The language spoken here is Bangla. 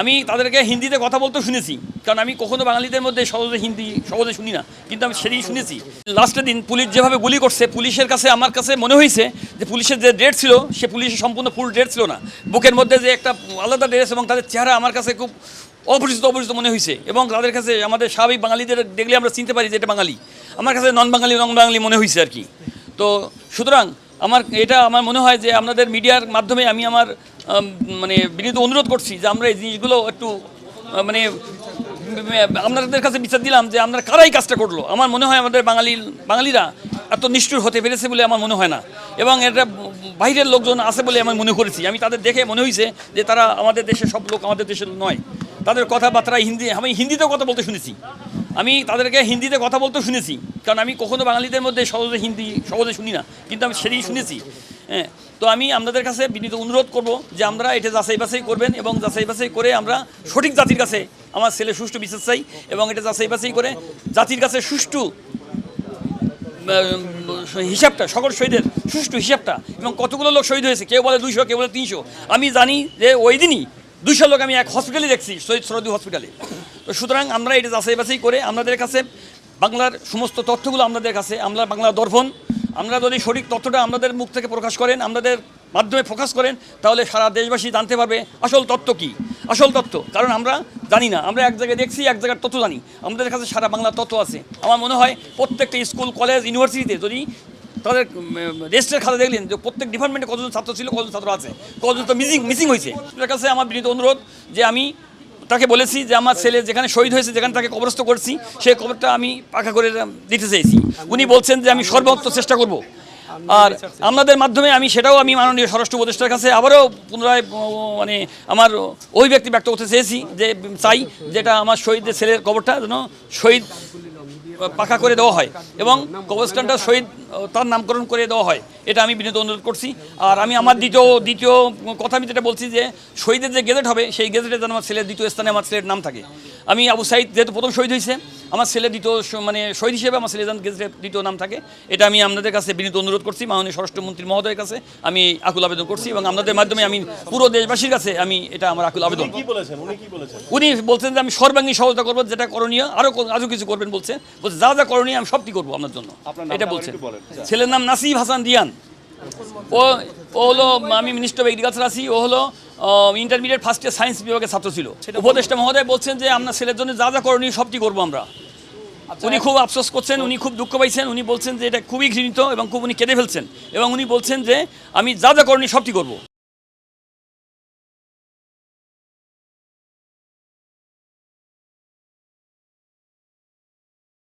আমি তাদেরকে হিন্দিতে কথা বলতে শুনেছি, কারণ আমি কখনো বাঙালিদের মধ্যে সহজে শুনি না, কিন্তু আমি সেটাই শুনেছি। লাস্টের দিন পুলিশ যেভাবে গুলি করছে, পুলিশের কাছে আমার কাছে মনে হয়েছে যে পুলিশের যে ড্রেস ছিল সে পুলিশের সম্পূর্ণ ফুল ড্রেস ছিল না। বুকের মধ্যে যে একটা আলাদা ড্রেস এবং তাদের চেহারা আমার কাছে খুব অপরিচিত মনে হয়েছে, এবং তাদের কাছে আমাদের স্বাভাবিক বাঙালিদের দেখলে আমরা চিনতে পারি যে এটা বাঙালি। আমার কাছে নন বাঙালি মনে হয়েছে আর কি। তো সুতরাং আমার মনে হয় যে আপনাদের মিডিয়ার মাধ্যমে আমি আমার মানে বিনীত অনুরোধ করছি যে আমরা এই জিনিসগুলো একটু মানে আপনাদের কাছে বিচার দিলাম যে আমরা কারাই কাজটা করলো। আমার মনে হয় আমাদের বাঙালিরা এত নিষ্ঠুর হতে পেরেছে বলে আমার মনে হয় না, এবং এটা বাইরের লোকজন আছে বলে আমি মনে করেছি। আমি তাদের দেখে মনে হয়েছে যে তারা আমাদের দেশের সব লোক আমাদের দেশের নয়। তাদের কথাবার্তা আমি হিন্দিতেও কথা বলতে শুনেছি, আমি তাদেরকে হিন্দিতে কথা বলতে শুনেছি, কারণ আমি কখনো বাঙালিদের মধ্যে সহজে শুনি না, কিন্তু আমি সেটাই শুনেছি। হ্যাঁ, তো আমি আপনাদের কাছে বিনীত অনুরোধ করব যে আমরা এটা যাচাই বাছাই করবেন, এবং যাচাই বাছাই করে আমরা সঠিক জাতির কাছে আমার ছেলে সুষ্ঠু বিচার চাই, এবং এটা যাচাই বাছাই করে জাতির কাছে সুষ্ঠু হিসাবটা, সকল শহীদের সুষ্ঠু হিসাবটা, এবং কতগুলো লোক শহীদ হয়েছে, কেউ বলে 200, কেউ বলে 300। আমি জানি যে ওই দিনই 200 লোক আমি এক হসপিটালে দেখছি, শহীদ সরদি হসপিটালে। তো সুতরাং আমরা এটা যাচাই বাছাই করে আপনাদের কাছে বাংলার সমস্ত তথ্যগুলো আপনাদের কাছে, আমরা বাংলা দর্পণ, আমরা যদি সঠিক তথ্যটা আমাদের মুখ থেকে প্রকাশ করেন, আমাদের মাধ্যমে প্রকাশ করেন, তাহলে সারা দেশবাসী জানতে পারবে আসল তথ্য কী। আসল তথ্য, কারণ আমরা জানি না, আমরা এক জায়গায় দেখছি, এক জায়গার তথ্য জানি, আমাদের কাছে সারা বাংলার তথ্য আছে। আমার মনে হয় প্রত্যেকটা স্কুল, কলেজ, ইউনিভার্সিটিতে যদি তাদের রেজিস্টার খাতা দেখলেন যে প্রত্যেক ডিপার্টমেন্টে কতজন ছাত্র ছিল, কতজন ছাত্র আছে, কতজন তো মিসিং হয়েছে। তার কাছে আমার বিনীত অনুরোধ যে আমি তাকে বলেছি যে আমার ছেলে যেখানে শহীদ হয়েছে, যেখানে তাকে কবরস্থ করছি, সেই কবরটা আমি পাকা করে দিতে চাইছি। উনি বলছেন যে আমি সর্বোচ্চ চেষ্টা করব, আর আপনাদের মাধ্যমে আমি মাননীয় স্বরাষ্ট্র উপদেষ্টার কাছে আবারও পুনরায় মানে আমার অভিব্যক্তি ব্যক্ত করতে চেয়েছি যে চাই যেটা আমার শহীদদের ছেলের কবরটা যেন শহীদ পাকা করে দেওয়া হয়, এবং কবরস্থানটা শহীদ তার নামকরণ করে দেওয়া হয়, এটা আমি বিনীত অনুরোধ করছি। আর আমি আমার দ্বিতীয় কথা আমি যেটা বলছি যে শহীদের যে গেজেট হবে, সেই গেজেটে যেন আমার ছেলের দ্বিতীয় স্থানে আমার ছেলের নাম থাকে। আমি আবু সাইদ যেহেতু প্রথম শহীদ হয়েছে, আমার ছেলে দ্বিতীয় মানে শহীদ হিসেবে আমার ছেলে যেন গেজেটে দ্বিতীয় নাম থাকে, এটা আমি আপনাদের কাছে বিনীত অনুরোধ করছি। মাননীয় স্বরাষ্ট্রমন্ত্রী মহোদয়ের কাছে আমি আকুল আবেদন করছি, এবং আপনাদের মাধ্যমে আমি পুরো দেশবাসীর কাছে আমি এটা আমার আকুল আবেদন। উনি বলছেন যে আমি সর্বাঙ্গীন সহযোগিতা করবো, যেটা করণীয় আরও কিছু করবেন বলছে যা করণীয় আমি সবটি করবো আপনার জন্য, এটা বলছেন। ছেলের নাম নাসিব হাসান দিয়ান, ও হলো আমি মিনিস্টার অফ এগ্রিকালচার আছি, ও হলো ইন্টারমিডিয়েট ফার্স্ট ইয়ার সায়েন্স বিভাগের ছাত্র ছিল। উপদেষ্টা মহোদয় বলছেন যে আপনার ছেলের জন্য যা করণীয় সবটি করবো আমরা। উনি খুব আফসোস করছেন, উনি খুব দুঃখ পাইছেন, উনি বলছেন যে এটা খুবই ঘৃণিত, এবং খুব উনি কেঁদে ফেলছেন, এবং উনি বলছেন যে আমি যা করণীয় সবটি করবো।